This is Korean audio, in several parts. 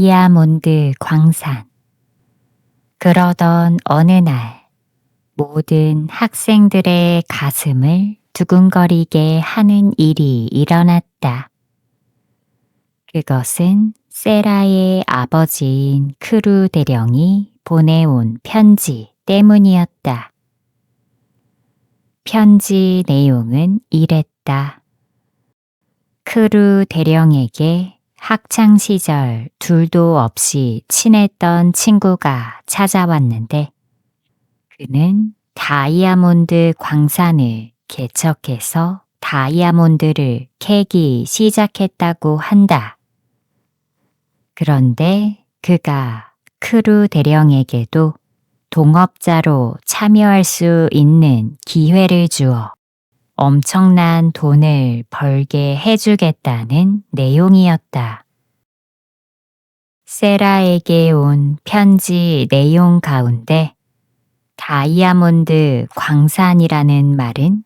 다이아몬드 광산. 그러던 어느 날 모든 학생들의 가슴을 두근거리게 하는 일이 일어났다. 그것은 세라의 아버지인 크루 대령이 보내온 편지 때문이었다. 편지 내용은 이랬다. 크루 대령에게 학창시절 둘도 없이 친했던 친구가 찾아왔는데 그는 다이아몬드 광산을 개척해서 다이아몬드를 캐기 시작했다고 한다. 그런데 그가 크루 대령에게도 동업자로 참여할 수 있는 기회를 주어 엄청난 돈을 벌게 해주겠다는 내용이었다. 세라에게 온 편지 내용 가운데 다이아몬드 광산이라는 말은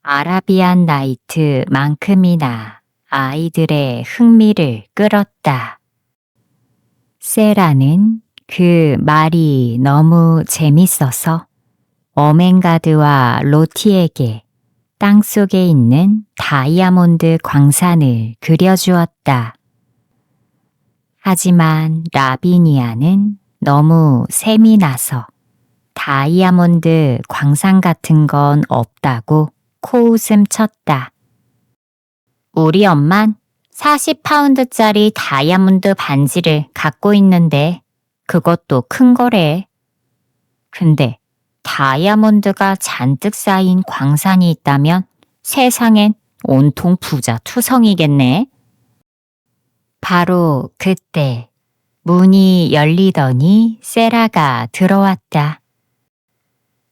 아라비안 나이트만큼이나 아이들의 흥미를 끌었다. 세라는 그 말이 너무 재밌어서 어멘가드와 로티에게 땅속에 있는 다이아몬드 광산을 그려주었다. 하지만 라비니아는 너무 셈이 나서 다이아몬드 광산 같은 건 없다고 코웃음 쳤다. 우리 엄만 40파운드짜리 다이아몬드 반지를 갖고 있는데 그것도 큰 거래. 근데 다이아몬드가 잔뜩 쌓인 광산이 있다면 세상엔 온통 부자 투성이겠네. 바로 그때 문이 열리더니 세라가 들어왔다.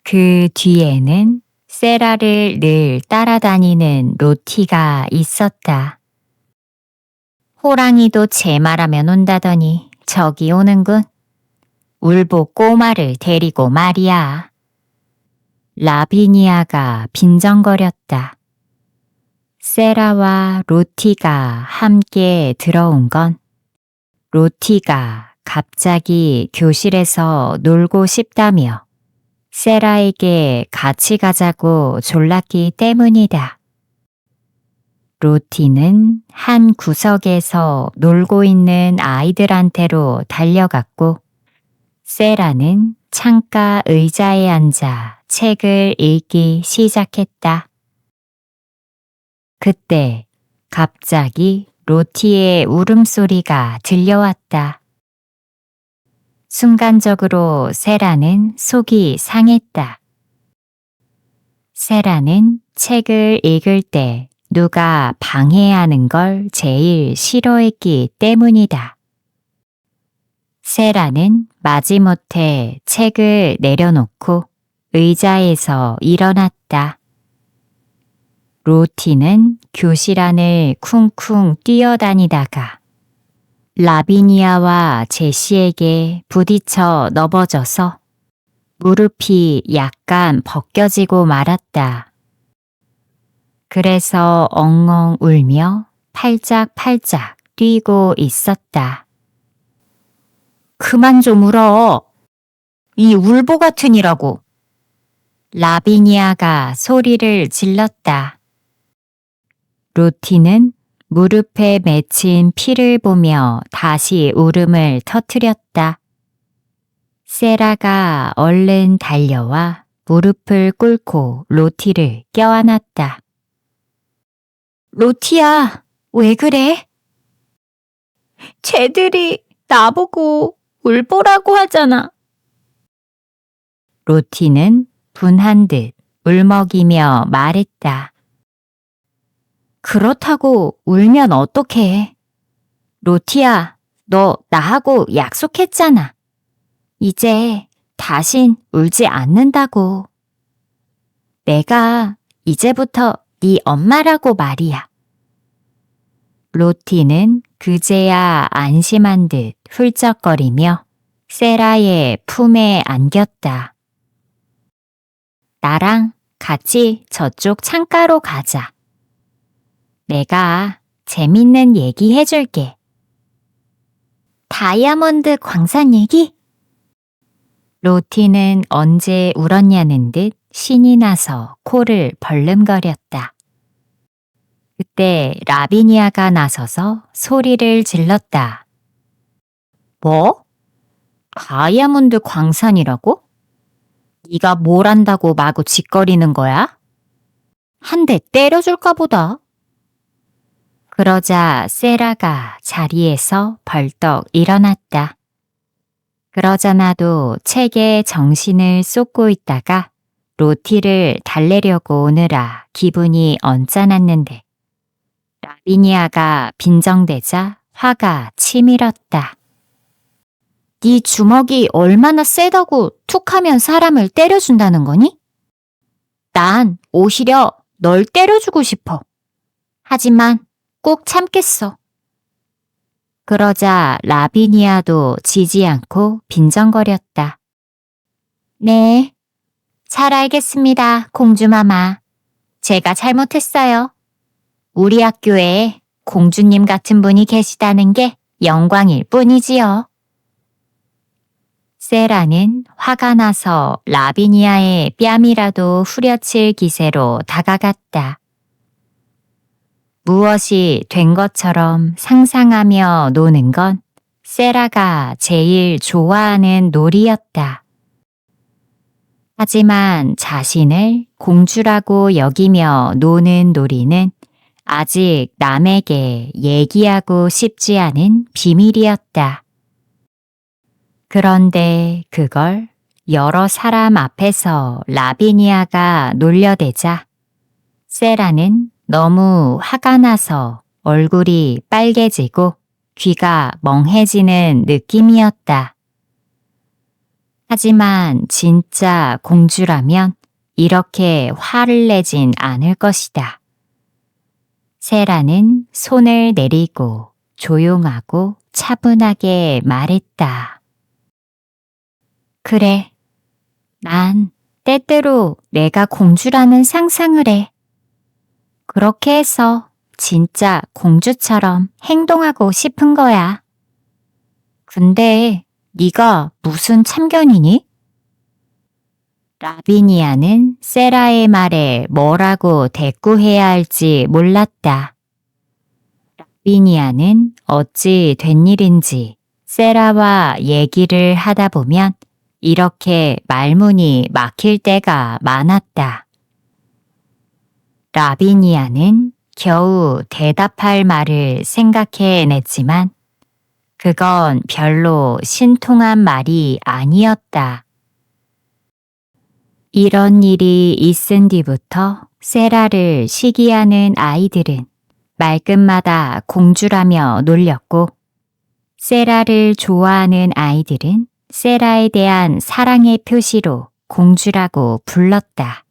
그 뒤에는 세라를 늘 따라다니는 로티가 있었다. 호랑이도 제 말하면 온다더니 저기 오는군. 울보 꼬마를 데리고 말이야. 라비니아가 빈정거렸다. 세라와 로티가 함께 들어온 건 로티가 갑자기 교실에서 놀고 싶다며 세라에게 같이 가자고 졸랐기 때문이다. 로티는 한 구석에서 놀고 있는 아이들한테로 달려갔고 세라는 창가 의자에 앉아 책을 읽기 시작했다. 그때 갑자기 로티의 울음소리가 들려왔다. 순간적으로 세라는 속이 상했다. 세라는 책을 읽을 때 누가 방해하는 걸 제일 싫어했기 때문이다. 세라는 마지못해 책을 내려놓고 의자에서 일어났다. 로티는 교실 안을 쿵쿵 뛰어다니다가 라비니아와 제시에게 부딪혀 넘어져서 무릎이 약간 벗겨지고 말았다. 그래서 엉엉 울며 팔짝팔짝 뛰고 있었다. 그만 좀 울어. 이 울보 같으니라고. 라비니아가 소리를 질렀다. 로티는 무릎에 맺힌 피를 보며 다시 울음을 터뜨렸다. 세라가 얼른 달려와 무릎을 꿇고 로티를 껴안았다. 로티야, 왜 그래? 쟤들이 나보고 울보라고 하잖아. 로티는 분한 듯 울먹이며 말했다. 그렇다고 울면 어떡해. 로티야, 너 나하고 약속했잖아. 이제 다신 울지 않는다고. 내가 이제부터 네 엄마라고 말이야. 로티는 그제야 안심한 듯 훌쩍거리며 세라의 품에 안겼다. 나랑 같이 저쪽 창가로 가자. 내가 재밌는 얘기 해줄게. 다이아몬드 광산 얘기? 로티는 언제 울었냐는 듯 신이 나서 코를 벌름거렸다. 그때 라비니아가 나서서 소리를 질렀다. 뭐? 다이아몬드 광산이라고? 네가 뭘 안다고 마구 짓거리는 거야? 한 대 때려줄까 보다. 그러자 세라가 자리에서 벌떡 일어났다. 그러자나도 책에 정신을 쏟고 있다가 로티를 달래려고 오느라 기분이 언짢았는데 라비니아가 빈정대자 화가 치밀었다. 네 주먹이 얼마나 세다고 툭하면 사람을 때려준다는 거니? 난 오히려 널 때려주고 싶어. 하지만 꼭 참겠어. 그러자 라비니아도 지지 않고 빈정거렸다. 네, 잘 알겠습니다, 공주마마. 제가 잘못했어요. 우리 학교에 공주님 같은 분이 계시다는 게 영광일 뿐이지요. 세라는 화가 나서 라비니아의 뺨이라도 후려칠 기세로 다가갔다. 무엇이 된 것처럼 상상하며 노는 건 세라가 제일 좋아하는 놀이였다. 하지만 자신을 공주라고 여기며 노는 놀이는 아직 남에게 얘기하고 싶지 않은 비밀이었다. 그런데 그걸 여러 사람 앞에서 라비니아가 놀려대자 세라는 너무 화가 나서 얼굴이 빨개지고 귀가 멍해지는 느낌이었다. 하지만 진짜 공주라면 이렇게 화를 내진 않을 것이다. 세라는 손을 내리고 조용하고 차분하게 말했다. 그래, 난 때때로 내가 공주라는 상상을 해. 그렇게 해서 진짜 공주처럼 행동하고 싶은 거야. 근데 네가 무슨 참견이니? 라비니아는 세라의 말에 뭐라고 대꾸해야 할지 몰랐다. 라비니아는 어찌 된 일인지 세라와 얘기를 하다 보면 이렇게 말문이 막힐 때가 많았다. 라비니아는 겨우 대답할 말을 생각해냈지만 그건 별로 신통한 말이 아니었다. 이런 일이 있은 뒤부터 세라를 시기하는 아이들은 말끝마다 공주라며 놀렸고 세라를 좋아하는 아이들은 세라에 대한 사랑의 표시로 공주라고 불렀다.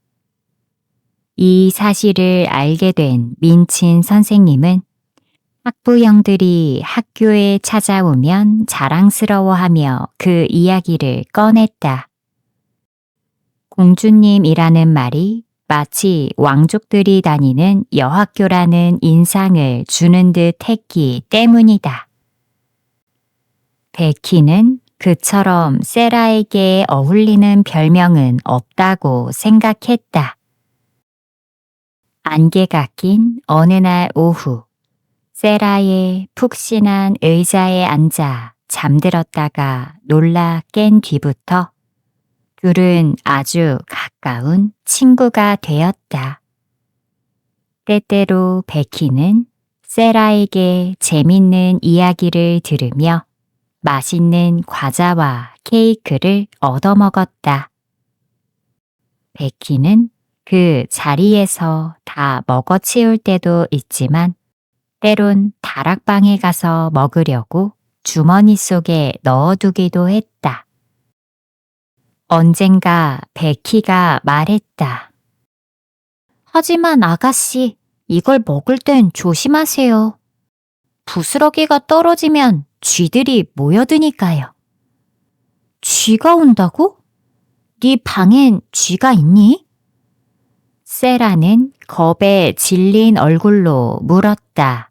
이 사실을 알게 된 민친 선생님은 학부형들이 학교에 찾아오면 자랑스러워하며 그 이야기를 꺼냈다. 공주님이라는 말이 마치 왕족들이 다니는 여학교라는 인상을 주는 듯 했기 때문이다. 베키는 그처럼 세라에게 어울리는 별명은 없다고 생각했다. 안개가 낀 어느 날 오후, 세라의 푹신한 의자에 앉아 잠들었다가 놀라 깬 뒤부터 둘은 아주 가까운 친구가 되었다. 때때로 베키는 세라에게 재밌는 이야기를 들으며 맛있는 과자와 케이크를 얻어먹었다. 베키는 그 자리에서 다 먹어치울 때도 있지만 때론 다락방에 가서 먹으려고 주머니 속에 넣어두기도 했다. 언젠가 베키가 말했다. 하지만 아가씨, 이걸 먹을 땐 조심하세요. 부스러기가 떨어지면 쥐들이 모여드니까요. 쥐가 온다고? 네 방엔 쥐가 있니? 세라는 겁에 질린 얼굴로 물었다.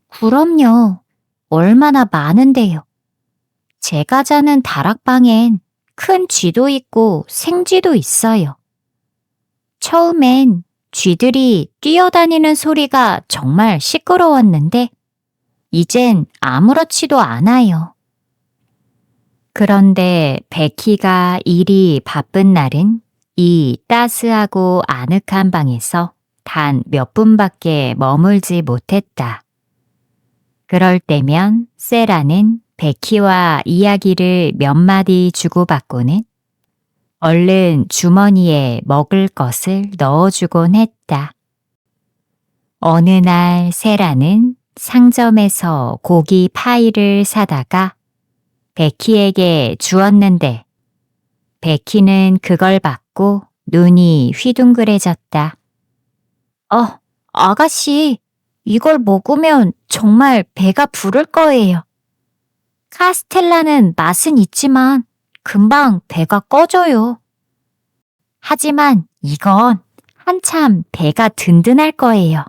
그럼요. 얼마나 많은데요. 제가 자는 다락방엔 큰 쥐도 있고 생쥐도 있어요. 처음엔 쥐들이 뛰어다니는 소리가 정말 시끄러웠는데 이젠 아무렇지도 않아요. 그런데 베키가 일이 바쁜 날은 이 따스하고 아늑한 방에서 단 몇 분밖에 머물지 못했다. 그럴 때면 세라는 베키와 이야기를 몇 마디 주고받고는 얼른 주머니에 먹을 것을 넣어주곤 했다. 어느 날 세라는 상점에서 고기 파이를 사다가 베키에게 주었는데 베키는 그걸 받고 눈이 휘둥그레졌다. 아가씨, 이걸 먹으면 정말 배가 부를 거예요. 카스텔라는 맛은 있지만 금방 배가 꺼져요. 하지만 이건 한참 배가 든든할 거예요.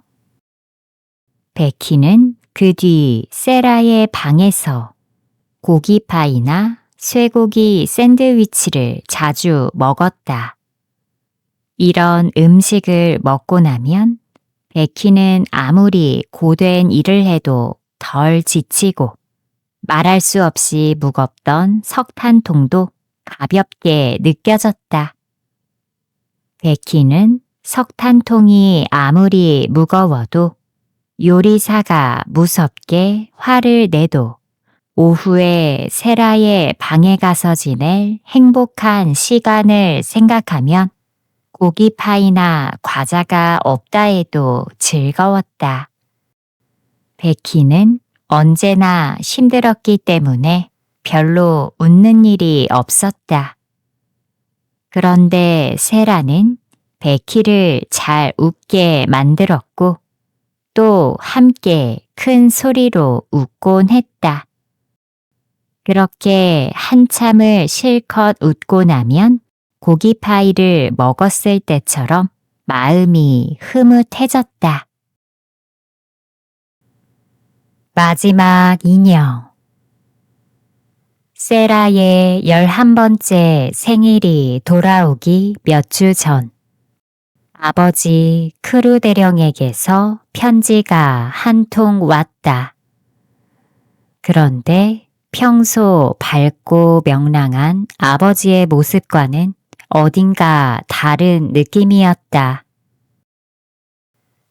베키는 그 뒤 세라의 방에서 고기파이나 쇠고기 샌드위치를 자주 먹었다. 이런 음식을 먹고 나면 베키는 아무리 고된 일을 해도 덜 지치고 말할 수 없이 무겁던 석탄통도 가볍게 느껴졌다. 베키는 석탄통이 아무리 무거워도 요리사가 무섭게 화를 내도 오후에 세라의 방에 가서 지낼 행복한 시간을 생각하면 고기파이나 과자가 없다 해도 즐거웠다. 베키는 언제나 힘들었기 때문에 별로 웃는 일이 없었다. 그런데 세라는 베키를 잘 웃게 만들었고 또 함께 큰 소리로 웃곤 했다. 그렇게 한참을 실컷 웃고 나면 고기파이를 먹었을 때처럼 마음이 흐뭇해졌다. 마지막 인형. 세라의 11번째 생일이 돌아오기 몇 주 전, 아버지 크루 대령에게서 편지가 한 통 왔다. 그런데 평소 밝고 명랑한 아버지의 모습과는 어딘가 다른 느낌이었다.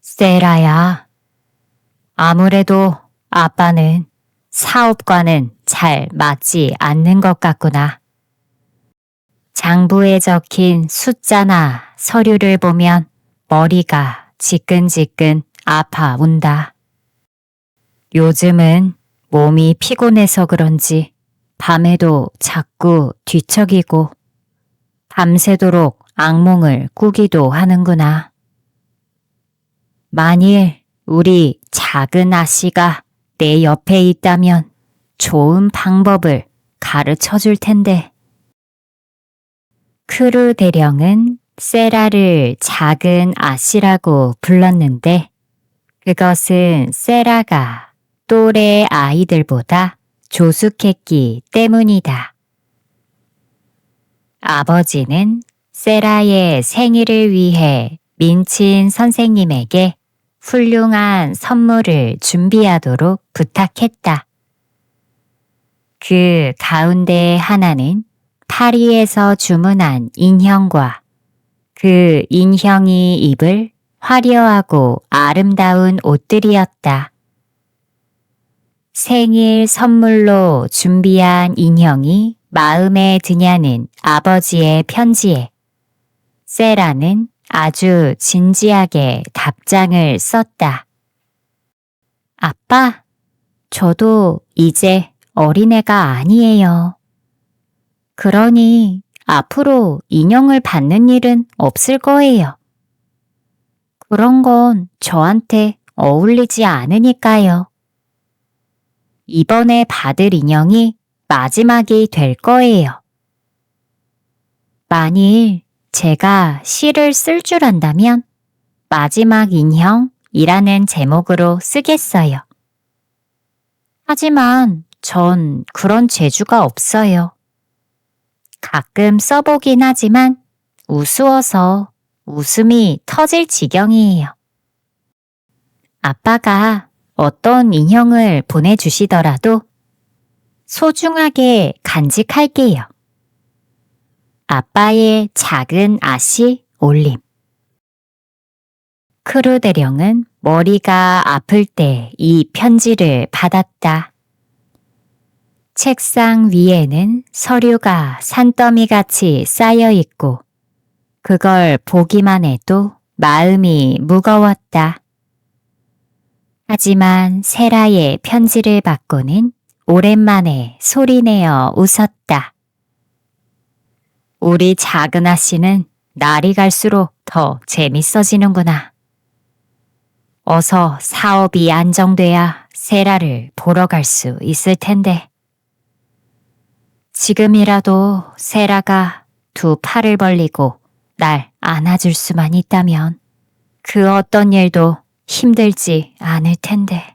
세라야, 아무래도 아빠는 사업과는 잘 맞지 않는 것 같구나. 장부에 적힌 숫자나 서류를 보면 머리가 지끈지끈 아파온다. 요즘은 몸이 피곤해서 그런지 밤에도 자꾸 뒤척이고 밤새도록 악몽을 꾸기도 하는구나. 만일 우리 작은 아씨가 내 옆에 있다면 좋은 방법을 가르쳐 줄 텐데. 크루 대령은 세라를 작은 아씨라고 불렀는데 그것은 세라가 또래 아이들보다 조숙했기 때문이다. 아버지는 세라의 생일을 위해 민친 선생님에게 훌륭한 선물을 준비하도록 부탁했다. 그 가운데 하나는 파리에서 주문한 인형과 그 인형이 입을 화려하고 아름다운 옷들이었다. 생일 선물로 준비한 인형이 마음에 드냐는 아버지의 편지에 세라는 아주 진지하게 답장을 썼다. 아빠, 저도 이제 어린애가 아니에요. 그러니 앞으로 인형을 받는 일은 없을 거예요. 그런 건 저한테 어울리지 않으니까요. 이번에 받을 인형이 마지막이 될 거예요. 만일 제가 시를 쓸 줄 안다면 마지막 인형이라는 제목으로 쓰겠어요. 하지만 전 그런 재주가 없어요. 가끔 써보긴 하지만 우스워서 웃음이 터질 지경이에요. 아빠가 어떤 인형을 보내주시더라도 소중하게 간직할게요. 아빠의 작은 아씨 올림. 크루 대령은 머리가 아플 때 이 편지를 받았다. 책상 위에는 서류가 산더미같이 쌓여 있고 그걸 보기만 해도 마음이 무거웠다. 하지만 세라의 편지를 받고는 오랜만에 소리내어 웃었다. 우리 작은 아씨는 날이 갈수록 더 재밌어지는구나. 어서 사업이 안정돼야 세라를 보러 갈 수 있을 텐데. 지금이라도 세라가 두 팔을 벌리고 날 안아줄 수만 있다면 그 어떤 일도 힘들지 않을 텐데.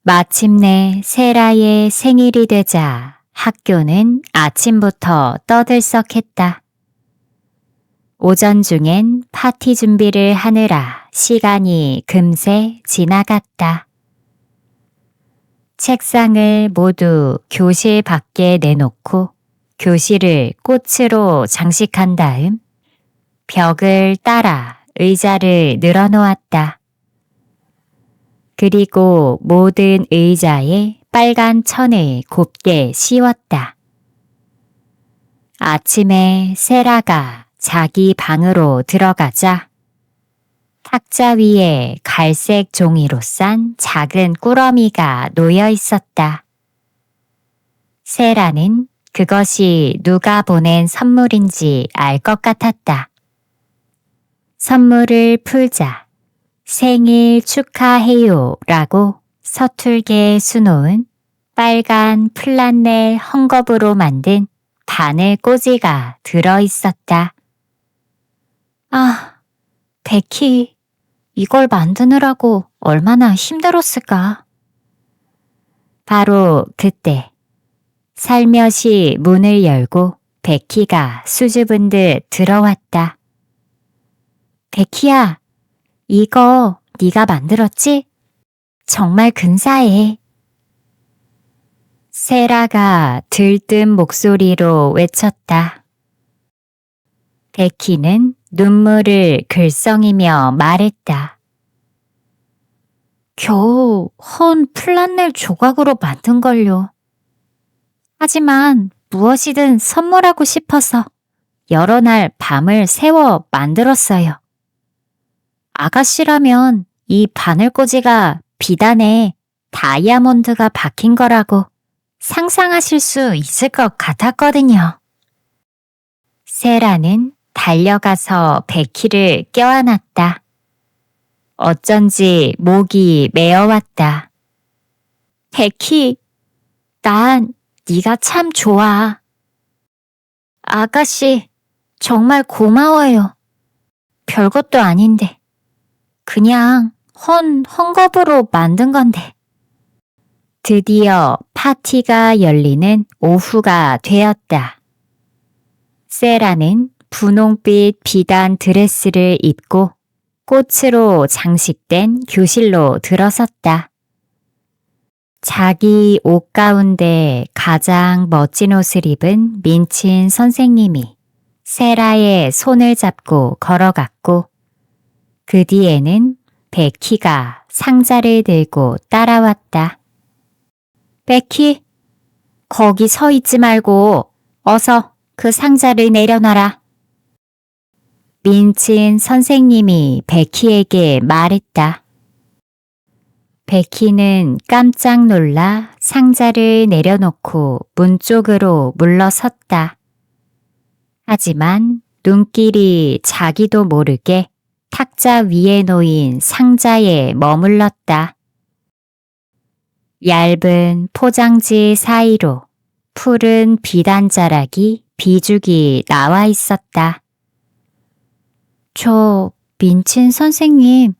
마침내 세라의 생일이 되자 학교는 아침부터 떠들썩했다. 오전 중엔 파티 준비를 하느라 시간이 금세 지나갔다. 책상을 모두 교실 밖에 내놓고 교실을 꽃으로 장식한 다음 벽을 따라 의자를 늘어놓았다. 그리고 모든 의자에 빨간 천을 곱게 씌웠다. 아침에 세라가 자기 방으로 들어가자 탁자 위에 갈색 종이로 싼 작은 꾸러미가 놓여 있었다. 세라는 그것이 누가 보낸 선물인지 알 것 같았다. 선물을 풀자 생일 축하해요 라고 서툴게 수놓은 빨간 플란넬 헝겊으로 만든 바늘 꽂이가 들어있었다. 아, 베키, 이걸 만드느라고 얼마나 힘들었을까? 바로 그때 살며시 문을 열고 베키가 수줍은 듯 들어왔다. 베키야, 이거 네가 만들었지? 정말 근사해. 세라가 들뜬 목소리로 외쳤다. 베키는 눈물을 글썽이며 말했다. 겨우 헌 플란넬 조각으로 만든걸요. 하지만 무엇이든 선물하고 싶어서 여러 날 밤을 새워 만들었어요. 아가씨라면 이 바늘꽂이가 비단에 다이아몬드가 박힌 거라고 상상하실 수 있을 것 같았거든요. 세라는 달려가서 베키를 껴안았다. 어쩐지 목이 메어왔다. 베키, 난 네가 참 좋아. 아가씨, 정말 고마워요. 별것도 아닌데. 그냥 헝겊으로 만든 건데. 드디어 파티가 열리는 오후가 되었다. 세라는 분홍빛 비단 드레스를 입고 꽃으로 장식된 교실로 들어섰다. 자기 옷 가운데 가장 멋진 옷을 입은 민친 선생님이 세라의 손을 잡고 걸어갔고 그 뒤에는 베키가 상자를 들고 따라왔다. 베키, 거기 서 있지 말고 어서 그 상자를 내려놔라. 민친 선생님이 베키에게 말했다. 베키는 깜짝 놀라 상자를 내려놓고 문 쪽으로 물러섰다. 하지만 눈길이 자기도 모르게 탁자 위에 놓인 상자에 머물렀다. 얇은 포장지 사이로 푸른 비단자락이 비죽이 나와 있었다. 저 민친 선생님,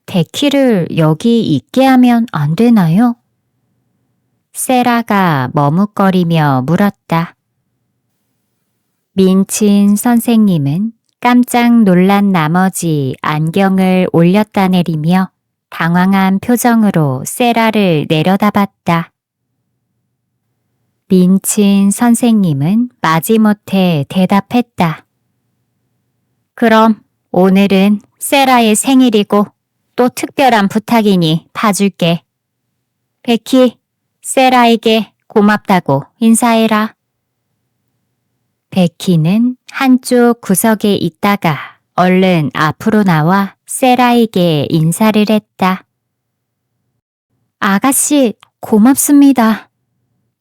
베키를 여기 있게 하면 안 되나요? 세라가 머뭇거리며 물었다. 민친 선생님은 깜짝 놀란 나머지 안경을 올렸다 내리며 당황한 표정으로 세라를 내려다봤다. 민친 선생님은 마지못해 대답했다. 그럼 오늘은 세라의 생일이고 또 특별한 부탁이니 봐줄게. 베키, 세라에게 고맙다고 인사해라. 베키는 한쪽 구석에 있다가 얼른 앞으로 나와 세라에게 인사를 했다. 아가씨, 고맙습니다.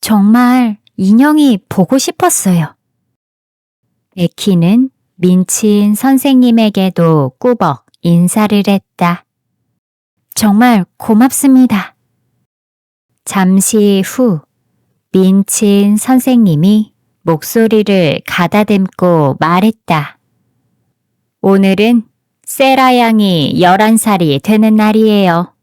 정말 인형이 보고 싶었어요. 베키는 민친 선생님에게도 꾸벅 인사를 했다. 정말 고맙습니다. 잠시 후 민친 선생님이 목소리를 가다듬고 말했다. 오늘은 세라 양이 11살이 되는 날이에요.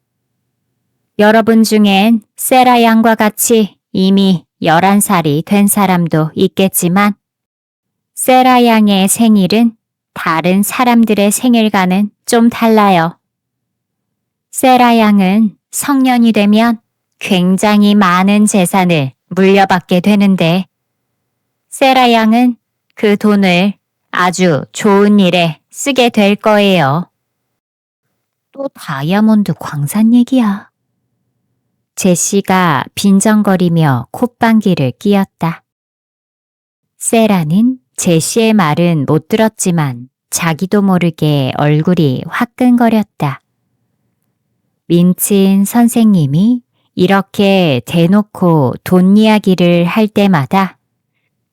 여러분 중엔 세라 양과 같이 이미 11살이 된 사람도 있겠지만 세라 양의 생일은 다른 사람들의 생일과는 좀 달라요. 세라 양은 성년이 되면 굉장히 많은 재산을 물려받게 되는데 세라 양은 그 돈을 아주 좋은 일에 쓰게 될 거예요. 또 다이아몬드 광산 얘기야. 제시가 빈정거리며 콧방귀를 뀌었다. 세라는 제시의 말은 못 들었지만 자기도 모르게 얼굴이 화끈거렸다. 민친 선생님이 이렇게 대놓고 돈 이야기를 할 때마다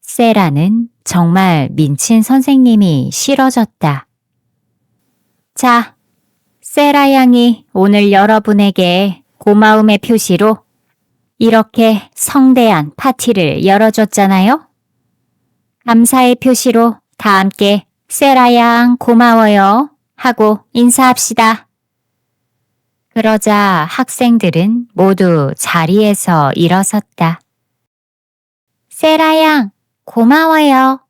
세라는 정말 민친 선생님이 싫어졌다. 자, 세라 양이 오늘 여러분에게 고마움의 표시로 이렇게 성대한 파티를 열어줬잖아요? 감사의 표시로 다 함께 세라 양 고마워요 하고 인사합시다. 그러자 학생들은 모두 자리에서 일어섰다. 세라 양 고마워요.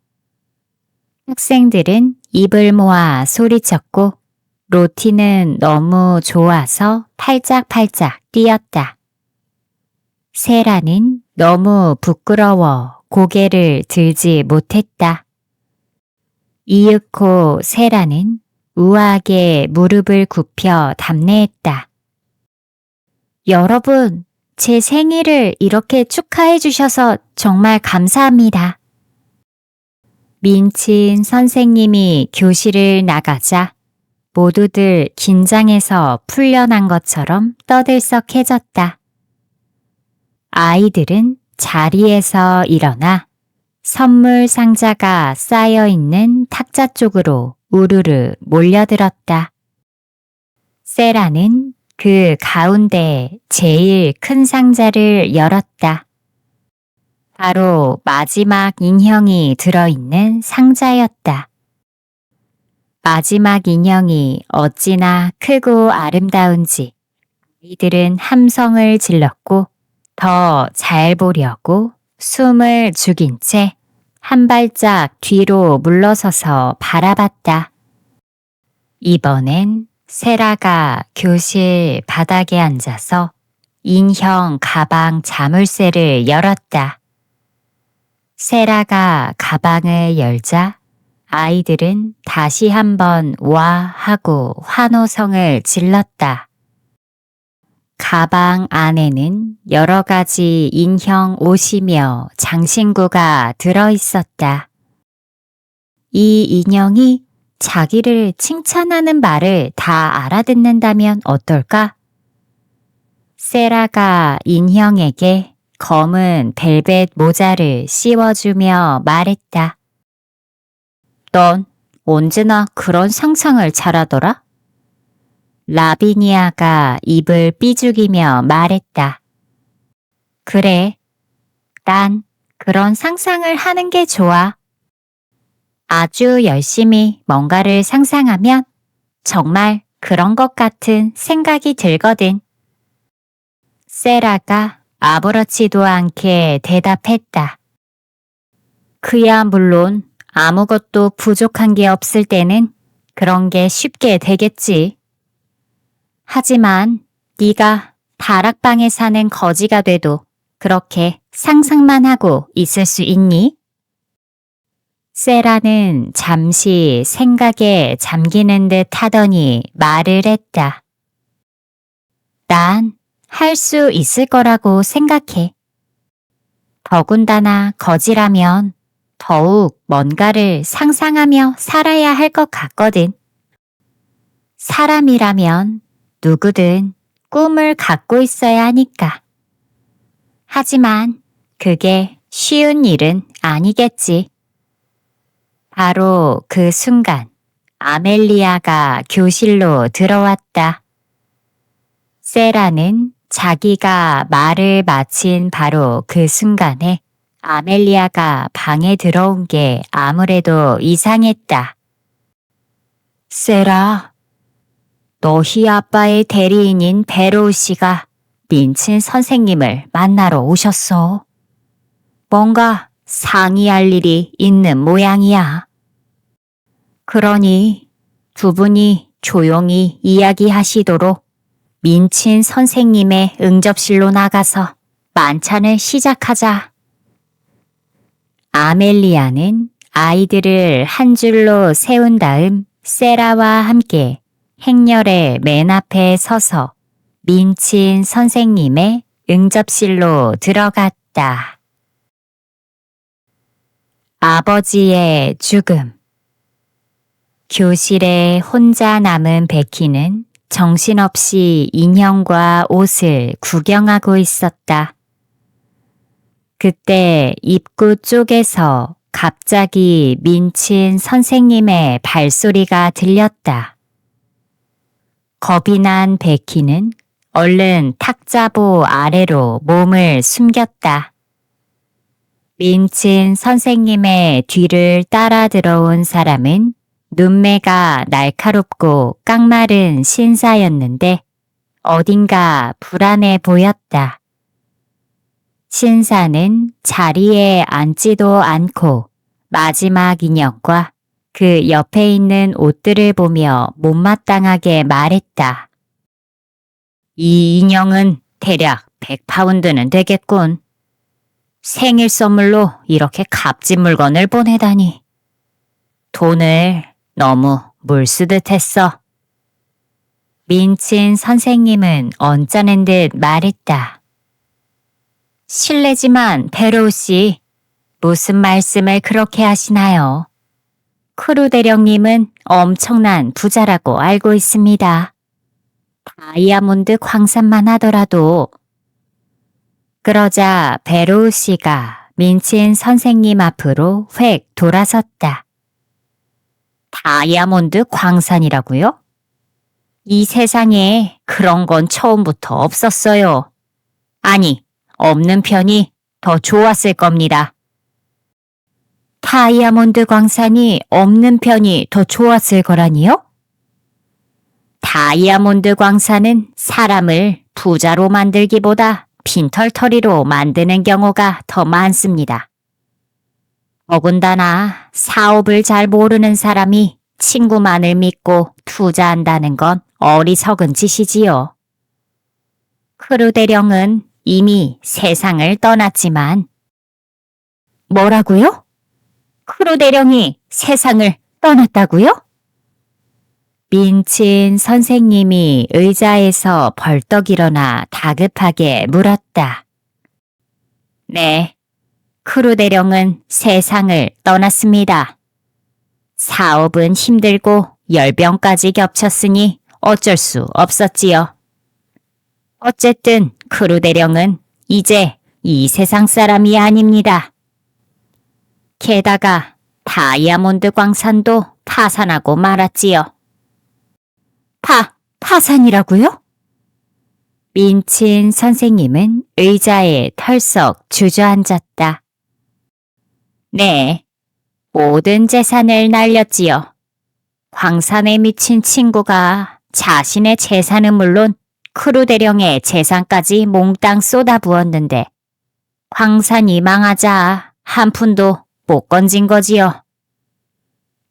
학생들은 입을 모아 소리쳤고 로티는 너무 좋아서 팔짝팔짝 뛰었다. 세라는 너무 부끄러워 고개를 들지 못했다. 이윽고 세라는 우아하게 무릎을 굽혀 답례했다. 여러분, 제 생일을 이렇게 축하해 주셔서 정말 감사합니다. 민친 선생님이 교실을 나가자 모두들 긴장해서 풀려난 것처럼 떠들썩해졌다. 아이들은 자리에서 일어나 선물 상자가 쌓여있는 탁자 쪽으로 우르르 몰려들었다. 세라는 그 가운데 제일 큰 상자를 열었다. 바로 마지막 인형이 들어있는 상자였다. 마지막 인형이 어찌나 크고 아름다운지 아이들은 함성을 질렀고 더 잘 보려고 숨을 죽인 채 한 발짝 뒤로 물러서서 바라봤다. 이번엔 세라가 교실 바닥에 앉아서 인형 가방 자물쇠를 열었다. 세라가 가방을 열자 아이들은 다시 한번 와 하고 환호성을 질렀다. 가방 안에는 여러 가지 인형 옷이며 장신구가 들어있었다. 이 인형이 자기를 칭찬하는 말을 다 알아듣는다면 어떨까? 세라가 인형에게 검은 벨벳 모자를 씌워주며 말했다. 넌 언제나 그런 상상을 잘하더라? 라비니아가 입을 삐죽이며 말했다. 그래, 난 그런 상상을 하는 게 좋아. 아주 열심히 뭔가를 상상하면 정말 그런 것 같은 생각이 들거든. 세라가 아무렇지도 않게 대답했다. 그야 물론 아무것도 부족한 게 없을 때는 그런 게 쉽게 되겠지. 하지만 네가 다락방에 사는 거지가 돼도 그렇게 상상만 하고 있을 수 있니? 세라는 잠시 생각에 잠기는 듯 하더니 말을 했다. 난 할 수 있을 거라고 생각해. 더군다나 거지라면 더욱 뭔가를 상상하며 살아야 할 것 같거든. 사람이라면 누구든 꿈을 갖고 있어야 하니까. 하지만 그게 쉬운 일은 아니겠지. 바로 그 순간 아멜리아가 교실로 들어왔다. 세라는 자기가 말을 마친 바로 그 순간에 아멜리아가 방에 들어온 게 아무래도 이상했다. 세라, 너희 아빠의 대리인인 베로우 씨가 민친 선생님을 만나러 오셨어. 뭔가 상의할 일이 있는 모양이야. 그러니 두 분이 조용히 이야기하시도록 민친 선생님의 응접실로 나가서 만찬을 시작하자. 아멜리아는 아이들을 한 줄로 세운 다음 세라와 함께 행렬의 맨 앞에 서서 민친 선생님의 응접실로 들어갔다. 아버지의 죽음. 교실에 혼자 남은 베키는 정신없이 인형과 옷을 구경하고 있었다. 그때 입구 쪽에서 갑자기 민친 선생님의 발소리가 들렸다. 겁이 난 베키는 얼른 탁자보 아래로 몸을 숨겼다. 민친 선생님의 뒤를 따라 들어온 사람은 눈매가 날카롭고 깡마른 신사였는데 어딘가 불안해 보였다. 신사는 자리에 앉지도 않고 마지막 인형과 그 옆에 있는 옷들을 보며 못마땅하게 말했다. 이 인형은 대략 100파운드는 되겠군. 생일 선물로 이렇게 값진 물건을 보내다니. 돈을 너무 물쓰듯 했어. 민친 선생님은 언짢은 듯 말했다. 실례지만 베로우 씨, 무슨 말씀을 그렇게 하시나요? 크루 대령님은 엄청난 부자라고 알고 있습니다. 다이아몬드 광산만 하더라도. 그러자 베로우 씨가 민친 선생님 앞으로 획 돌아섰다. 다이아몬드 광산이라고요? 이 세상에 그런 건 처음부터 없었어요. 아니, 없는 편이 더 좋았을 겁니다. 다이아몬드 광산이 없는 편이 더 좋았을 거라니요? 다이아몬드 광산은 사람을 부자로 만들기보다 빈털터리로 만드는 경우가 더 많습니다. 더군다나 사업을 잘 모르는 사람이 친구만을 믿고 투자한다는 건 어리석은 짓이지요. 크루 대령은 이미 세상을 떠났지만. 뭐라고요? 크루 대령이 세상을 떠났다고요? 민친 선생님이 의자에서 벌떡 일어나 다급하게 물었다. 네, 크루 대령은 세상을 떠났습니다. 사업은 힘들고 열병까지 겹쳤으니 어쩔 수 없었지요. 어쨌든 크루 대령은 이제 이 세상 사람이 아닙니다. 게다가 다이아몬드 광산도 파산하고 말았지요. 파산이라고요? 민친 선생님은 의자에 털썩 주저앉았다. 네, 모든 재산을 날렸지요. 광산에 미친 친구가 자신의 재산은 물론 크루 대령의 재산까지 몽땅 쏟아부었는데 광산이 망하자 한 푼도 못 건진 거지요.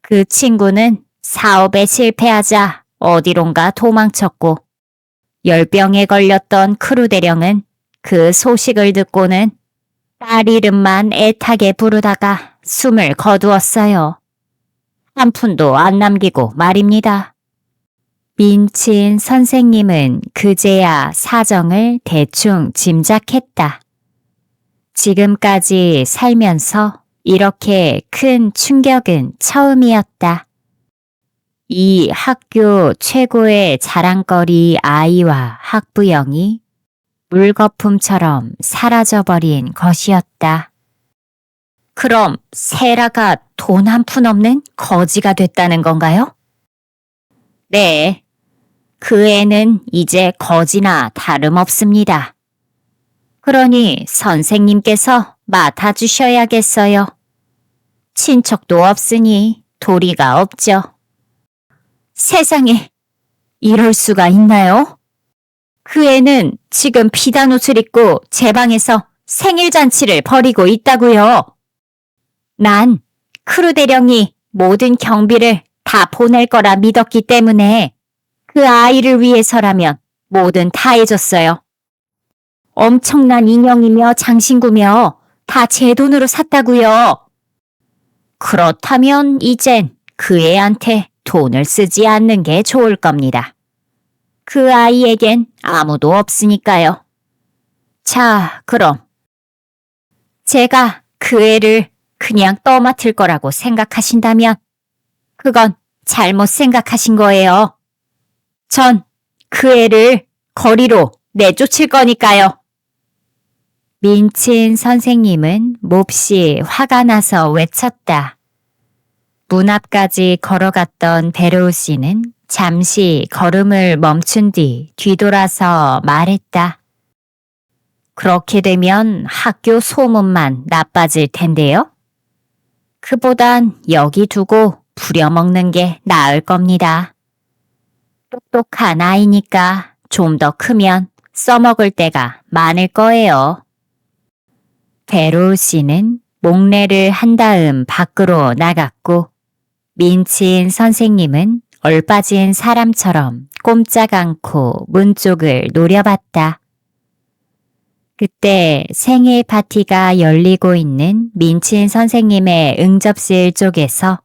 그 친구는 사업에 실패하자 어디론가 도망쳤고 열병에 걸렸던 크루 대령은 그 소식을 듣고는 딸 이름만 애타게 부르다가 숨을 거두었어요. 한 푼도 안 남기고 말입니다. 민친 선생님은 그제야 사정을 대충 짐작했다. 지금까지 살면서 이렇게 큰 충격은 처음이었다. 이 학교 최고의 자랑거리 아이와 학부형이 물거품처럼 사라져버린 것이었다. 그럼 세라가 돈 한 푼 없는 거지가 됐다는 건가요? 네. 그 애는 이제 거지나 다름없습니다. 그러니 선생님께서 맡아주셔야겠어요. 친척도 없으니 도리가 없죠. 세상에, 이럴 수가 있나요? 그 애는 지금 비단 옷을 입고 제 방에서 생일 잔치를 벌이고 있다고요. 난 크루 대령이 모든 경비를 다 보낼 거라 믿었기 때문에 그 아이를 위해서라면 뭐든 다 해줬어요. 엄청난 인형이며 장신구며 다 제 돈으로 샀다고요. 그렇다면 이젠 그 애한테 돈을 쓰지 않는 게 좋을 겁니다. 그 아이에겐 아무도 없으니까요. 자, 그럼 제가 그 애를 그냥 떠맡을 거라고 생각하신다면 그건 잘못 생각하신 거예요. 전 그 애를 거리로 내쫓을 거니까요. 민친 선생님은 몹시 화가 나서 외쳤다. 문 앞까지 걸어갔던 베로우 씨는 잠시 걸음을 멈춘 뒤 뒤돌아서 말했다. 그렇게 되면 학교 소문만 나빠질 텐데요. 그보단 여기 두고 부려먹는 게 나을 겁니다. 똑똑한 아이니까 좀 더 크면 써먹을 때가 많을 거예요. 베로우 씨는 목례를 한 다음 밖으로 나갔고 민친 선생님은 얼빠진 사람처럼 꼼짝 않고 문 쪽을 노려봤다. 그때 생일 파티가 열리고 있는 민친 선생님의 응접실 쪽에서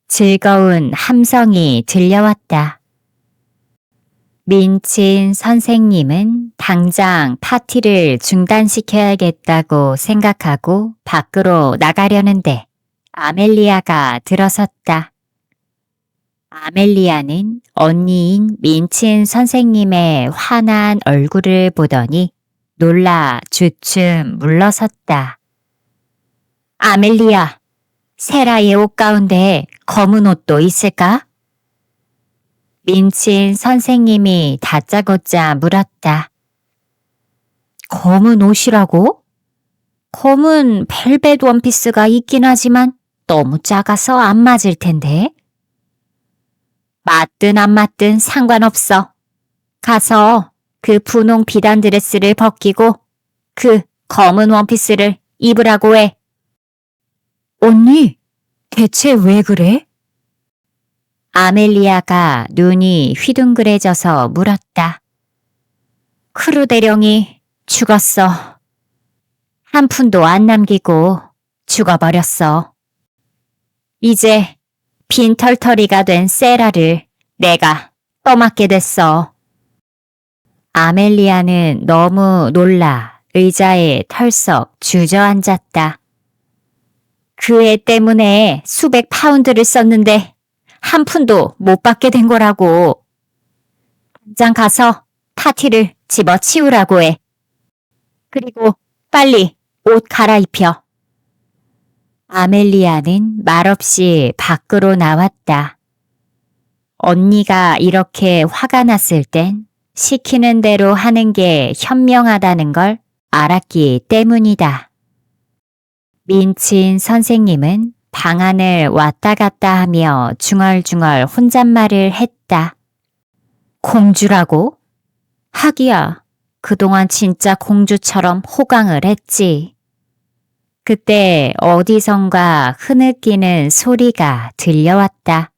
즐거운 함성이 들려왔다. 민친 선생님은 당장 파티를 중단시켜야겠다고 생각하고 밖으로 나가려는데 아멜리아가 들어섰다. 아멜리아는 언니인 민친 선생님의 환한 얼굴을 보더니 놀라 주춤 물러섰다. 아멜리아, 세라의 옷 가운데 검은 옷도 있을까? 민친 선생님이 다짜고짜 물었다. 검은 옷이라고? 검은 벨벳 원피스가 있긴 하지만 너무 작아서 안 맞을 텐데. 맞든 안 맞든 상관없어. 가서 그 분홍 비단 드레스를 벗기고 그 검은 원피스를 입으라고 해. 언니, 대체 왜 그래? 아멜리아가 눈이 휘둥그레져서 물었다. 크루 대령이 죽었어. 한 푼도 안 남기고 죽어버렸어. 이제 빈털터리가 된 세라를 내가 떠맡게 됐어. 아멜리아는 너무 놀라 의자에 털썩 주저앉았다. 그 애 때문에 수백 파운드를 썼는데 한 푼도 못 받게 된 거라고. 당장 가서 파티를 집어치우라고 해. 그리고 빨리 옷 갈아입혀. 아멜리아는 말없이 밖으로 나왔다. 언니가 이렇게 화가 났을 땐 시키는 대로 하는 게 현명하다는 걸 알았기 때문이다. 민친 선생님은 방 안을 왔다 갔다 하며 중얼중얼 혼잣말을 했다. 공주라고? 하기야, 그동안 진짜 공주처럼 호강을 했지. 그때 어디선가 흐느끼는 소리가 들려왔다.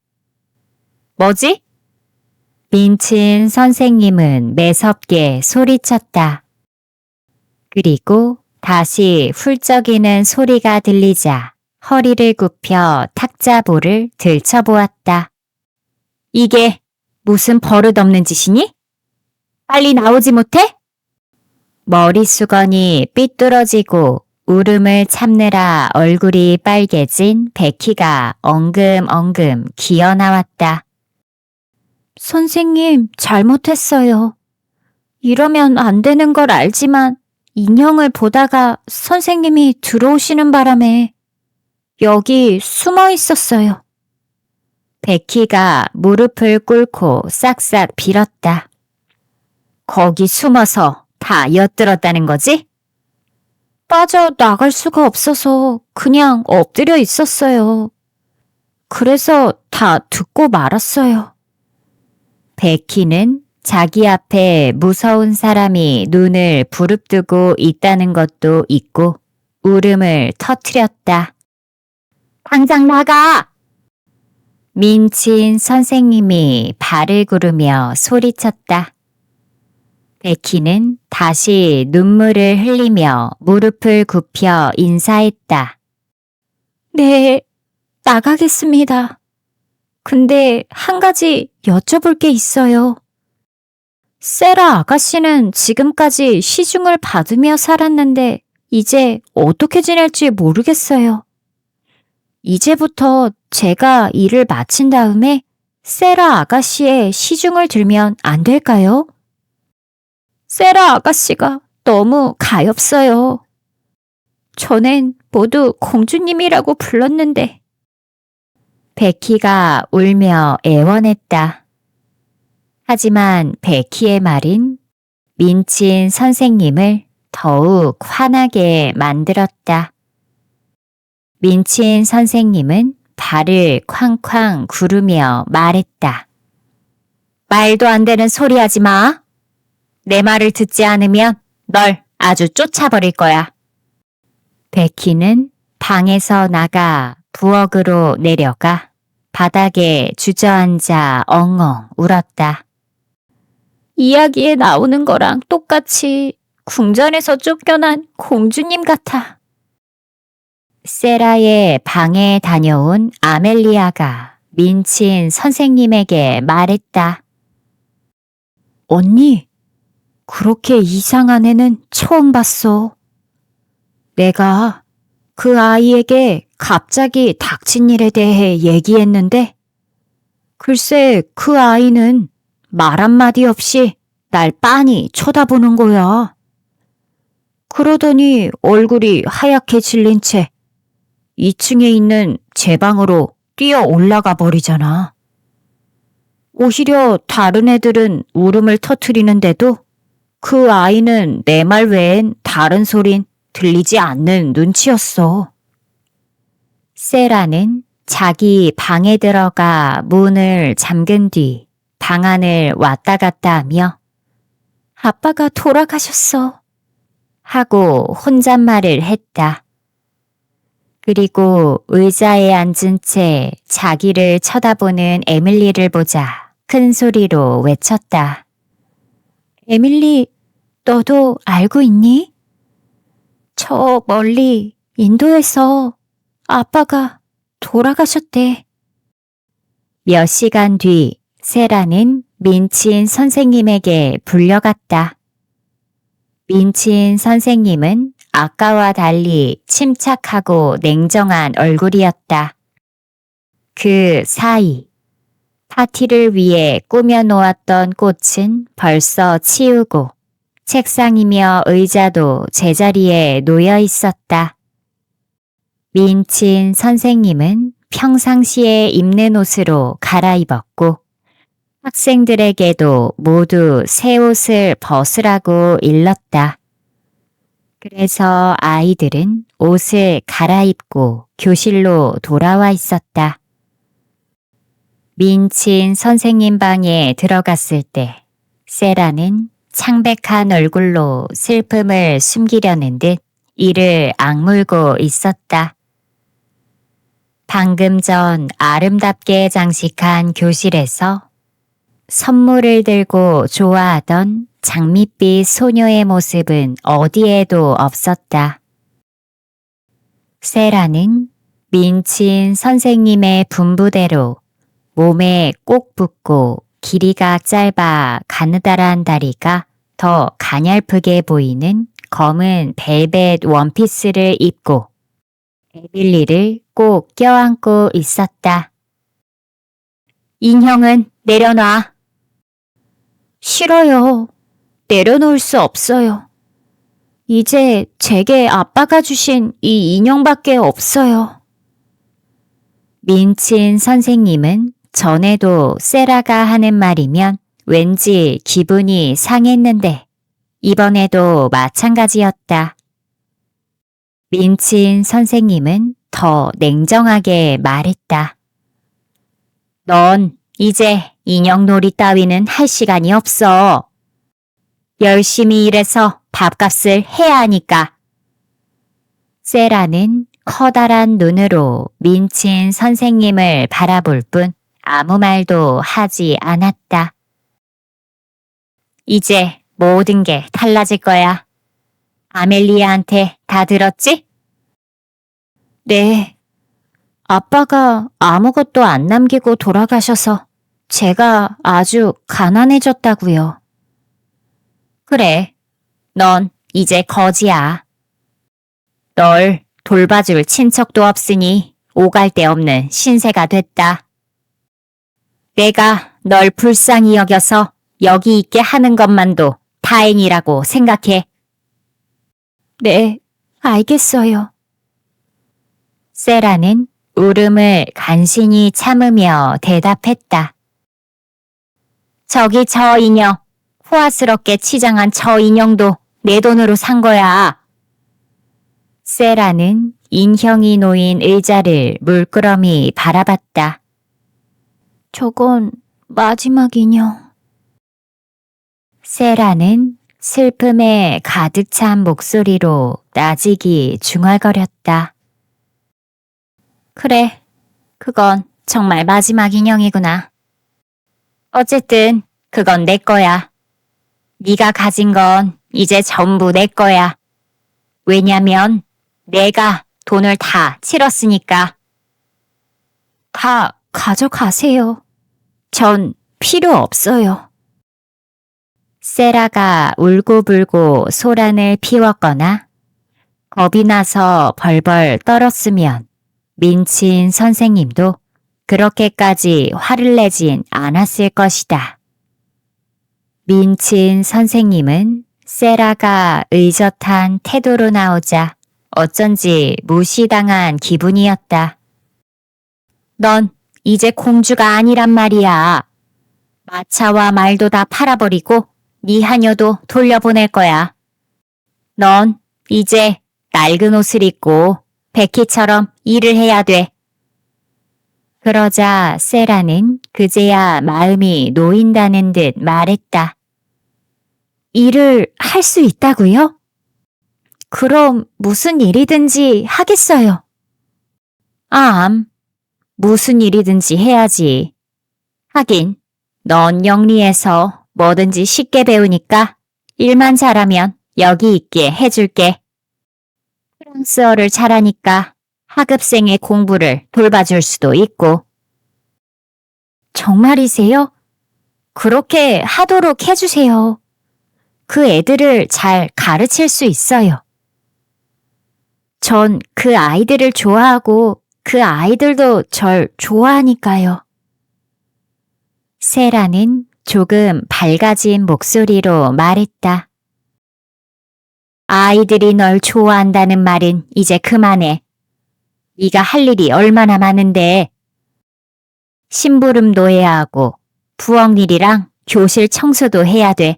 뭐지? 민친 선생님은 매섭게 소리쳤다. 그리고 다시 훌쩍이는 소리가 들리자 허리를 굽혀 탁자볼을 들춰보았다. 이게 무슨 버릇없는 짓이니? 빨리 나오지 못해? 머리수건이 삐뚤어지고 울음을 참느라 얼굴이 빨개진 베키가 엉금엉금 기어나왔다. 선생님, 잘못했어요. 이러면 안 되는 걸 알지만 인형을 보다가 선생님이 들어오시는 바람에 여기 숨어 있었어요. 베키가 무릎을 꿇고 싹싹 빌었다. 거기 숨어서 다 엿들었다는 거지? 빠져나갈 수가 없어서 그냥 엎드려 있었어요. 그래서 다 듣고 말았어요. 베키는 자기 앞에 무서운 사람이 눈을 부릅뜨고 있다는 것도 잊고 울음을 터뜨렸다. 당장 나가! 민친 선생님이 발을 구르며 소리쳤다. 베키는 다시 눈물을 흘리며 무릎을 굽혀 인사했다. 네, 나가겠습니다. 근데 한 가지 여쭤볼 게 있어요. 세라 아가씨는 지금까지 시중을 받으며 살았는데 이제 어떻게 지낼지 모르겠어요. 이제부터 제가 일을 마친 다음에 세라 아가씨의 시중을 들면 안 될까요? 세라 아가씨가 너무 가엾어요. 전엔 모두 공주님이라고 불렀는데. 베키가 울며 애원했다. 하지만 베키의 말은 민친 선생님을 더욱 화나게 만들었다. 민친 선생님은 발을 쾅쾅 구르며 말했다. 말도 안 되는 소리 하지 마. 내 말을 듣지 않으면 널 아주 쫓아버릴 거야. 베키는 방에서 나가 부엌으로 내려가 바닥에 주저앉아 엉엉 울었다. 이야기에 나오는 거랑 똑같이 궁전에서 쫓겨난 공주님 같아. 세라의 방에 다녀온 아멜리아가 민친 선생님에게 말했다. 언니, 그렇게 이상한 애는 처음 봤어. 내가 그 아이에게 갑자기 닥친 일에 대해 얘기했는데 글쎄 그 아이는 말 한마디 없이 날 빤히 쳐다보는 거야. 그러더니 얼굴이 하얗게 질린 채 2층에 있는 제 방으로 뛰어 올라가 버리잖아. 오히려 다른 애들은 울음을 터뜨리는데도 그 아이는 내 말 외엔 다른 소린 들리지 않는 눈치였어. 세라는 자기 방에 들어가 문을 잠근 뒤 방 안을 왔다 갔다 하며 아빠가 돌아가셨어 하고 혼잣말을 했다. 그리고 의자에 앉은 채 자기를 쳐다보는 에밀리를 보자 큰 소리로 외쳤다. 에밀리, 너도 알고 있니? 저 멀리 인도에서 아빠가 돌아가셨대. 몇 시간 뒤 세라는 민친 선생님에게 불려갔다. 민친 선생님은 아까와 달리 침착하고 냉정한 얼굴이었다. 그 사이 파티를 위해 꾸며놓았던 꽃은 벌써 치우고 책상이며 의자도 제자리에 놓여 있었다. 민친 선생님은 평상시에 입는 옷으로 갈아입었고 학생들에게도 모두 새 옷을 벗으라고 일렀다. 그래서 아이들은 옷을 갈아입고 교실로 돌아와 있었다. 민친 선생님 방에 들어갔을 때 세라는 창백한 얼굴로 슬픔을 숨기려는 듯 이를 악물고 있었다. 방금 전 아름답게 장식한 교실에서 선물을 들고 좋아하던 장밋빛 소녀의 모습은 어디에도 없었다. 세라는 민친 선생님의 분부대로 몸에 꼭 붙고 길이가 짧아 가느다란 다리가 더 가냘프게 보이는 검은 벨벳 원피스를 입고 에밀리를 꼭 껴안고 있었다. 인형은 내려놔. 싫어요. 내려놓을 수 없어요. 이제 제게 아빠가 주신 이 인형밖에 없어요. 민친 선생님은 전에도 세라가 하는 말이면 왠지 기분이 상했는데 이번에도 마찬가지였다. 민친 선생님은 더 냉정하게 말했다. 넌 이제 인형놀이 따위는 할 시간이 없어. 열심히 일해서 밥값을 해야 하니까. 세라는 커다란 눈으로 민친 선생님을 바라볼 뿐 아무 말도 하지 않았다. 이제 모든 게 달라질 거야. 아멜리아한테 다 들었지? 네. 아빠가 아무것도 안 남기고 돌아가셔서 제가 아주 가난해졌다고요. 그래. 넌 이제 거지야. 널 돌봐줄 친척도 없으니 오갈 데 없는 신세가 됐다. 내가 널 불쌍히 여겨서 여기 있게 하는 것만도 다행이라고 생각해. 네, 알겠어요. 세라는 울음을 간신히 참으며 대답했다. 저기 저 인형, 호화스럽게 치장한 저 인형도 내 돈으로 산 거야. 세라는 인형이 놓인 의자를 물끄러미 바라봤다. 저건 마지막 인형. 세라는 슬픔에 가득 찬 목소리로 나직이 중얼거렸다. 그래, 그건 정말 마지막 인형이구나. 어쨌든 그건 내 거야. 네가 가진 건 이제 전부 내 거야. 왜냐면 내가 돈을 다 치렀으니까. 다 가져가세요. 전 필요 없어요. 세라가 울고불고 소란을 피웠거나 겁이 나서 벌벌 떨었으면 민친 선생님도 그렇게까지 화를 내진 않았을 것이다. 민친 선생님은 세라가 의젓한 태도로 나오자 어쩐지 무시당한 기분이었다. 넌 이제 공주가 아니란 말이야. 마차와 말도 다 팔아버리고 네 하녀도 돌려보낼 거야. 넌 이제 낡은 옷을 입고 베키처럼 일을 해야 돼. 그러자 세라는 그제야 마음이 놓인다는 듯 말했다. 일을 할 수 있다고요? 그럼 무슨 일이든지 하겠어요. 무슨 일이든지 해야지. 하긴 넌 영리해서 뭐든지 쉽게 배우니까 일만 잘하면 여기 있게 해줄게. 프랑스어를 잘하니까 하급생의 공부를 돌봐줄 수도 있고. 정말이세요? 그렇게 하도록 해주세요. 그 애들을 잘 가르칠 수 있어요. 전 그 아이들을 좋아하고 그 아이들도 절 좋아하니까요. 세라는 조금 밝아진 목소리로 말했다. 아이들이 널 좋아한다는 말은 이제 그만해. 네가 할 일이 얼마나 많은데. 심부름도 해야 하고 부엌일이랑 교실 청소도 해야 돼.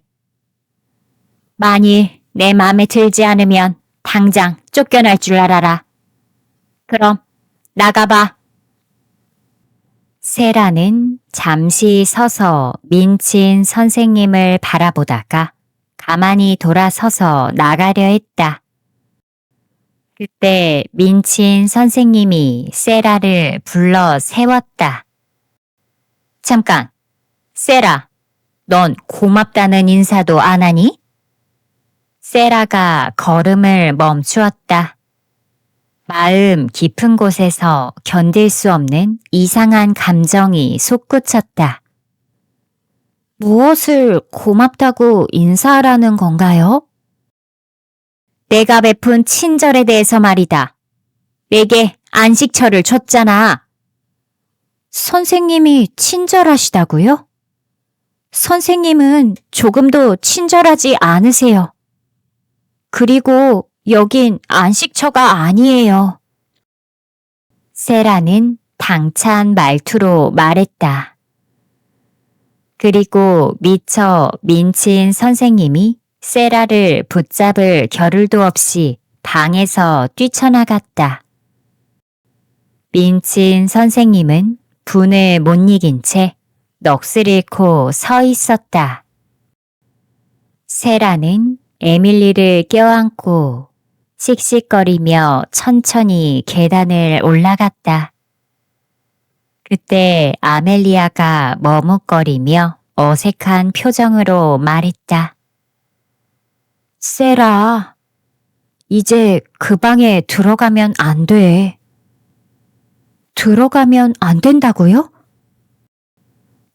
만일 내 마음에 들지 않으면 당장 쫓겨날 줄 알아라. 그럼 나가봐. 세라는 잠시 서서 민친 선생님을 바라보다가 가만히 돌아서서 나가려 했다. 그때 민친 선생님이 세라를 불러 세웠다. 잠깐, 세라, 넌 고맙다는 인사도 안 하니? 세라가 걸음을 멈추었다. 마음 깊은 곳에서 견딜 수 없는 이상한 감정이 솟구쳤다. 무엇을 고맙다고 인사하라는 건가요? 내가 베푼 친절에 대해서 말이다. 내게 안식처를 줬잖아. 선생님이 친절하시다고요? 선생님은 조금도 친절하지 않으세요. 그리고 여긴 안식처가 아니에요. 세라는 당찬 말투로 말했다. 그리고 미처 민친 선생님이 세라를 붙잡을 겨를도 없이 방에서 뛰쳐나갔다. 민친 선생님은 분을 못 이긴 채 넋을 잃고 서 있었다. 세라는 에밀리를 껴안고 씩씩거리며 천천히 계단을 올라갔다. 그때 아멜리아가 머뭇거리며 어색한 표정으로 말했다. 세라, 이제 그 방에 들어가면 안 돼. 들어가면 안 된다고요?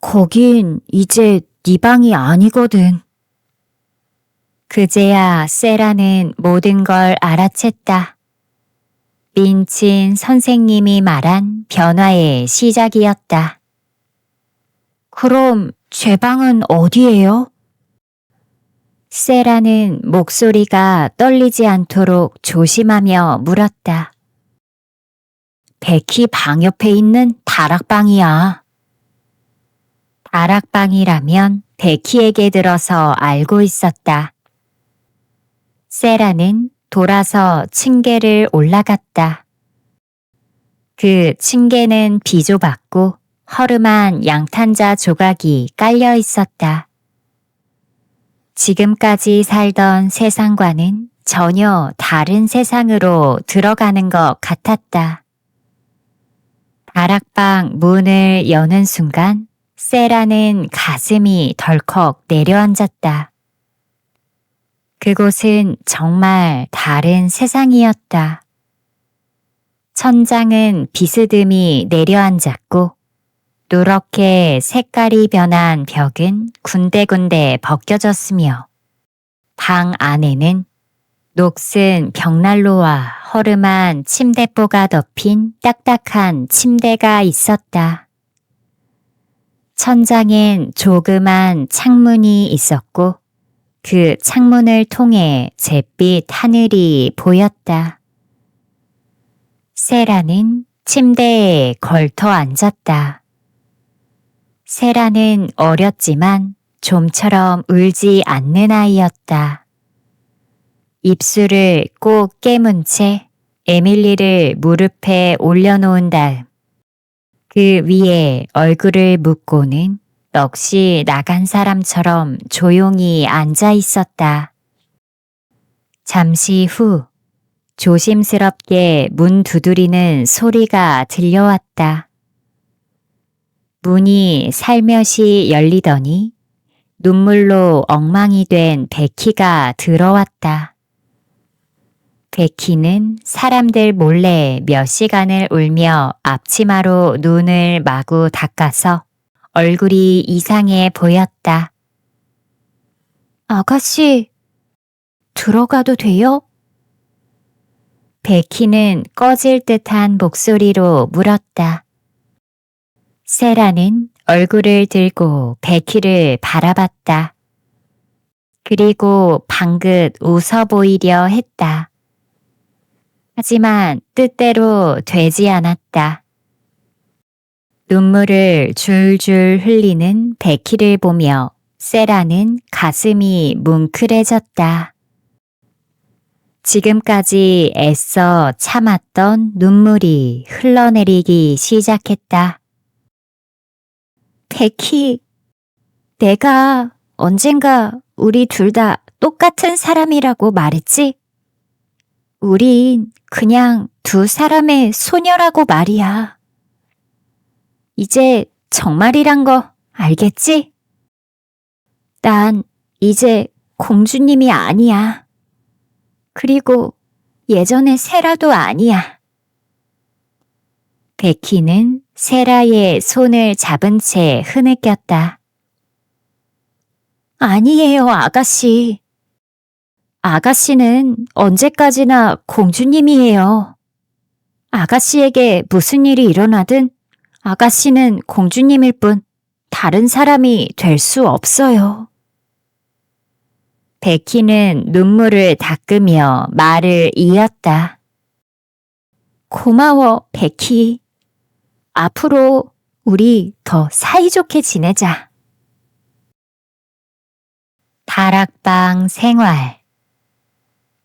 거긴 이제 네 방이 아니거든. 그제야 세라는 모든 걸 알아챘다. 민친 선생님이 말한 변화의 시작이었다. 그럼 제 방은 어디예요? 세라는 목소리가 떨리지 않도록 조심하며 물었다. 베키 방 옆에 있는 다락방이야. 다락방이라면 베키에게 들어서 알고 있었다. 세라는 돌아서 층계를 올라갔다. 그 층계는 비좁았고 허름한 양탄자 조각이 깔려 있었다. 지금까지 살던 세상과는 전혀 다른 세상으로 들어가는 것 같았다. 다락방 문을 여는 순간 세라는 가슴이 덜컥 내려앉았다. 그곳은 정말 다른 세상이었다. 천장은 비스듬히 내려앉았고 누렇게 색깔이 변한 벽은 군데군데 벗겨졌으며 방 안에는 녹슨 벽난로와 허름한 침대보가 덮인 딱딱한 침대가 있었다. 천장엔 조그만 창문이 있었고 그 창문을 통해 잿빛 하늘이 보였다. 세라는 침대에 걸터 앉았다. 세라는 어렸지만 좀처럼 울지 않는 아이였다. 입술을 꼭 깨문 채 에밀리를 무릎에 올려놓은 다음 그 위에 얼굴을 묻고는 넋이 나간 사람처럼 조용히 앉아 있었다. 잠시 후 조심스럽게 문 두드리는 소리가 들려왔다. 문이 살며시 열리더니 눈물로 엉망이 된 베키가 들어왔다. 베키는 사람들 몰래 몇 시간을 울며 앞치마로 눈을 마구 닦아서 얼굴이 이상해 보였다. 아가씨, 들어가도 돼요? 베키는 꺼질 듯한 목소리로 물었다. 세라는 얼굴을 들고 베키를 바라봤다. 그리고 방긋 웃어 보이려 했다. 하지만 뜻대로 되지 않았다. 눈물을 줄줄 흘리는 베키를 보며 세라는 가슴이 뭉클해졌다. 지금까지 애써 참았던 눈물이 흘러내리기 시작했다. 베키, 내가 언젠가 우리 둘 다 똑같은 사람이라고 말했지? 우린 그냥 두 사람의 소녀라고 말이야. 이제 정말이란 거 알겠지? 난 이제 공주님이 아니야. 그리고 예전의 세라도 아니야. 베키는 세라의 손을 잡은 채 흐느꼈다. 아니에요, 아가씨. 아가씨는 언제까지나 공주님이에요. 아가씨에게 무슨 일이 일어나든 아가씨는 공주님일 뿐 다른 사람이 될 수 없어요. 베키는 눈물을 닦으며 말을 이었다. 고마워, 베키. 앞으로 우리 더 사이좋게 지내자. 다락방 생활.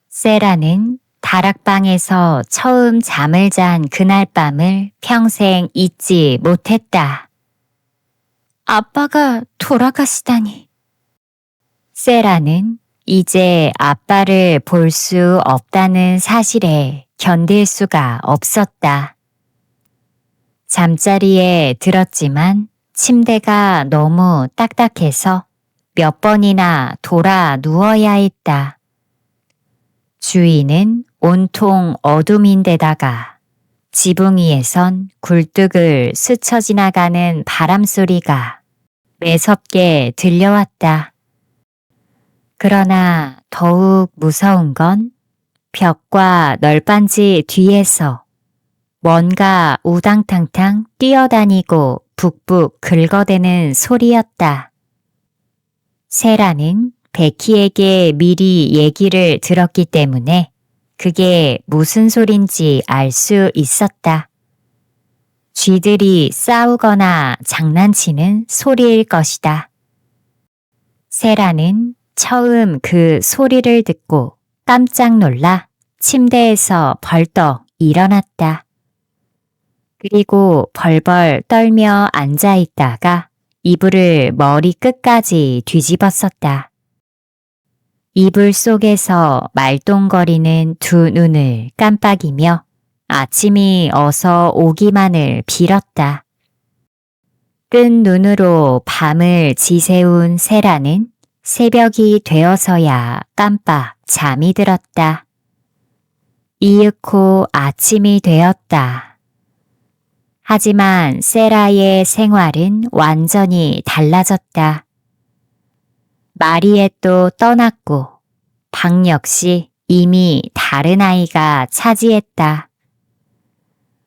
세라는 다락방에서 처음 잠을 잔 그날 밤을 평생 잊지 못했다. 아빠가 돌아가시다니. 세라는 이제 아빠를 볼 수 없다는 사실에 견딜 수가 없었다. 잠자리에 들었지만 침대가 너무 딱딱해서 몇 번이나 돌아 누워야 했다. 주위는 온통 어둠인데다가 지붕 위에선 굴뚝을 스쳐 지나가는 바람소리가 매섭게 들려왔다. 그러나 더욱 무서운 건 벽과 널빤지 뒤에서 뭔가 우당탕탕 뛰어다니고 북북 긁어대는 소리였다. 세라는 베키에게 미리 얘기를 들었기 때문에 그게 무슨 소린지 알 수 있었다. 쥐들이 싸우거나 장난치는 소리일 것이다. 세라는 처음 그 소리를 듣고 깜짝 놀라 침대에서 벌떡 일어났다. 그리고 벌벌 떨며 앉아 있다가 이불을 머리 끝까지 뒤집었었다. 이불 속에서 말똥거리는 두 눈을 깜빡이며 아침이 어서 오기만을 빌었다. 뜬 눈으로 밤을 지새운 세라는 새벽이 되어서야 깜빡 잠이 들었다. 이윽고 아침이 되었다. 하지만 세라의 생활은 완전히 달라졌다. 마리엣도 떠났고 방 역시 이미 다른 아이가 차지했다.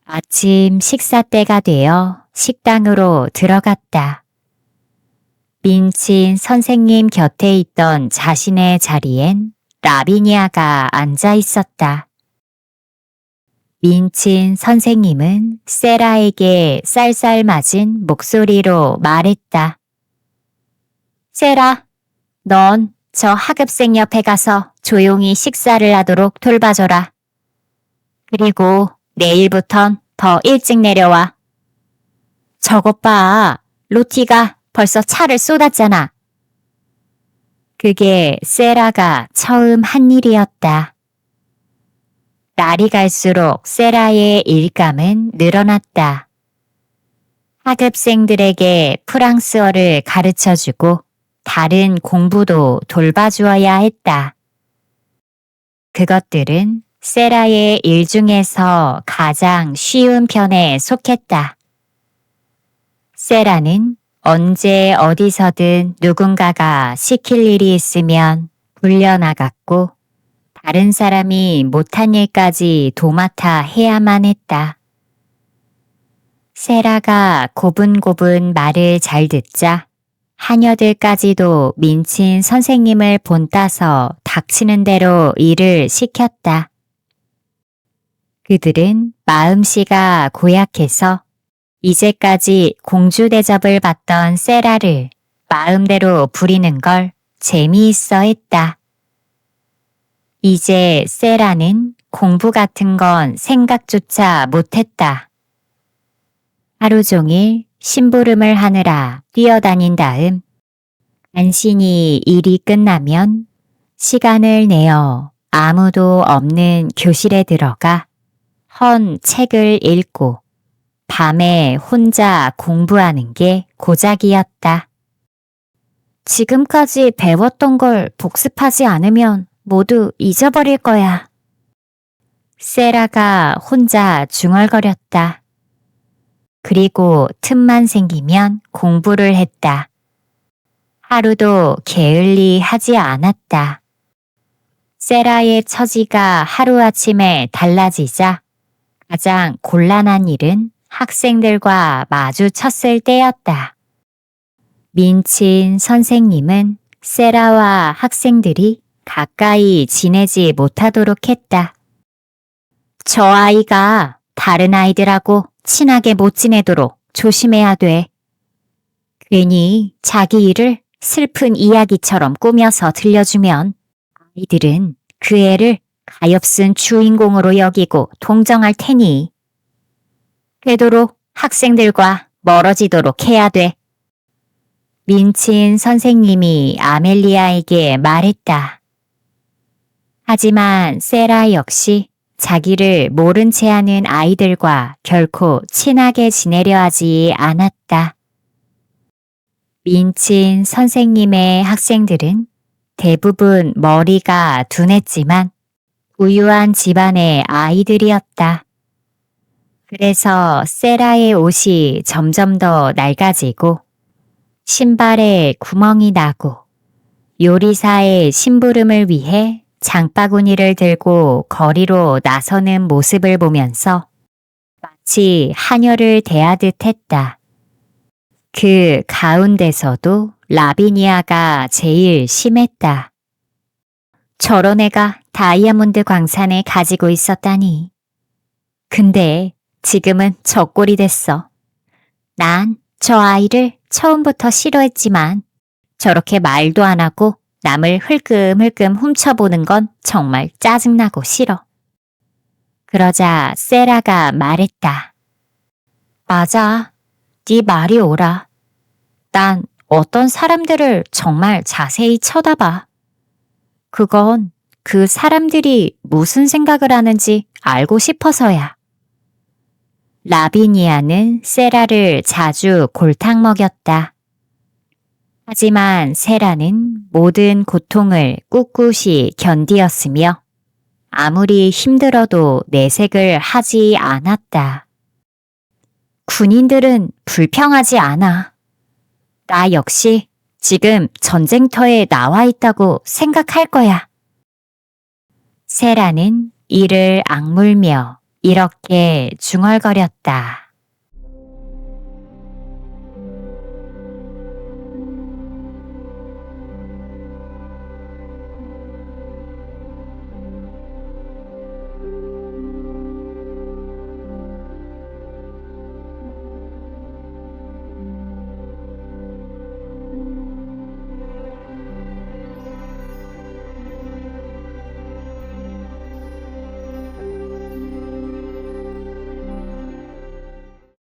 아침 식사 때가 되어 식당으로 들어갔다. 민친 선생님 곁에 있던 자신의 자리엔 라비니아가 앉아 있었다. 민친 선생님은 세라에게 쌀쌀맞은 목소리로 말했다. 세라, 넌 저 하급생 옆에 가서 조용히 식사를 하도록 돌봐줘라. 그리고 내일부턴 더 일찍 내려와. 저것 봐, 로티가 벌써 차를 쏟았잖아. 그게 세라가 처음 한 일이었다. 날이 갈수록 세라의 일감은 늘어났다. 하급생들에게 프랑스어를 가르쳐주고 다른 공부도 돌봐주어야 했다. 그것들은 세라의 일 중에서 가장 쉬운 편에 속했다. 세라는 언제 어디서든 누군가가 시킬 일이 있으면 불려나갔고 다른 사람이 못한 일까지 도맡아 해야만 했다. 세라가 고분고분 말을 잘 듣자 하녀들까지도 민친 선생님을 본따서 닥치는 대로 일을 시켰다. 그들은 마음씨가 고약해서 이제까지 공주 대접을 받던 세라를 마음대로 부리는 걸 재미있어 했다. 이제 세라는 공부 같은 건 생각조차 못했다. 하루 종일 심부름을 하느라 뛰어다닌 다음 간신히 일이 끝나면 시간을 내어 아무도 없는 교실에 들어가 헌 책을 읽고 밤에 혼자 공부하는 게 고작이었다. 지금까지 배웠던 걸 복습하지 않으면 모두 잊어버릴 거야. 세라가 혼자 중얼거렸다. 그리고 틈만 생기면 공부를 했다. 하루도 게을리 하지 않았다. 세라의 처지가 하루아침에 달라지자 가장 곤란한 일은 학생들과 마주쳤을 때였다. 민친 선생님은 세라와 학생들이 가까이 지내지 못하도록 했다. 저 아이가 다른 아이들하고 친하게 못 지내도록 조심해야 돼. 괜히 자기 일을 슬픈 이야기처럼 꾸며서 들려주면 아이들은 그 애를 가엾은 주인공으로 여기고 동정할 테니 되도록 학생들과 멀어지도록 해야 돼. 민친 선생님이 아멜리아에게 말했다. 하지만 세라 역시 자기를 모른 채 하는 아이들과 결코 친하게 지내려 하지 않았다. 민친 선생님의 학생들은 대부분 머리가 둔했지만 부유한 집안의 아이들이었다. 그래서 세라의 옷이 점점 더 낡아지고 신발에 구멍이 나고 요리사의 심부름을 위해 장바구니를 들고 거리로 나서는 모습을 보면서 마치 하녀를 대하듯 했다. 그 가운데서도 라비니아가 제일 심했다. 저런 애가 다이아몬드 광산에 가지고 있었다니. 근데 지금은 저 꼴이 됐어. 난 저 아이를 처음부터 싫어했지만 저렇게 말도 안 하고 남을 흘끔흘끔 훔쳐보는 건 정말 짜증나고 싫어. 그러자 세라가 말했다. 맞아. 네 말이 옳아. 난 어떤 사람들을 정말 자세히 쳐다봐. 그건 그 사람들이 무슨 생각을 하는지 알고 싶어서야. 라비니아는 세라를 자주 골탕 먹였다. 하지만 세라는 모든 고통을 꿋꿋이 견디었으며 아무리 힘들어도 내색을 하지 않았다. 군인들은 불평하지 않아. 나 역시 지금 전쟁터에 나와 있다고 생각할 거야. 세라는 이를 악물며 이렇게 중얼거렸다.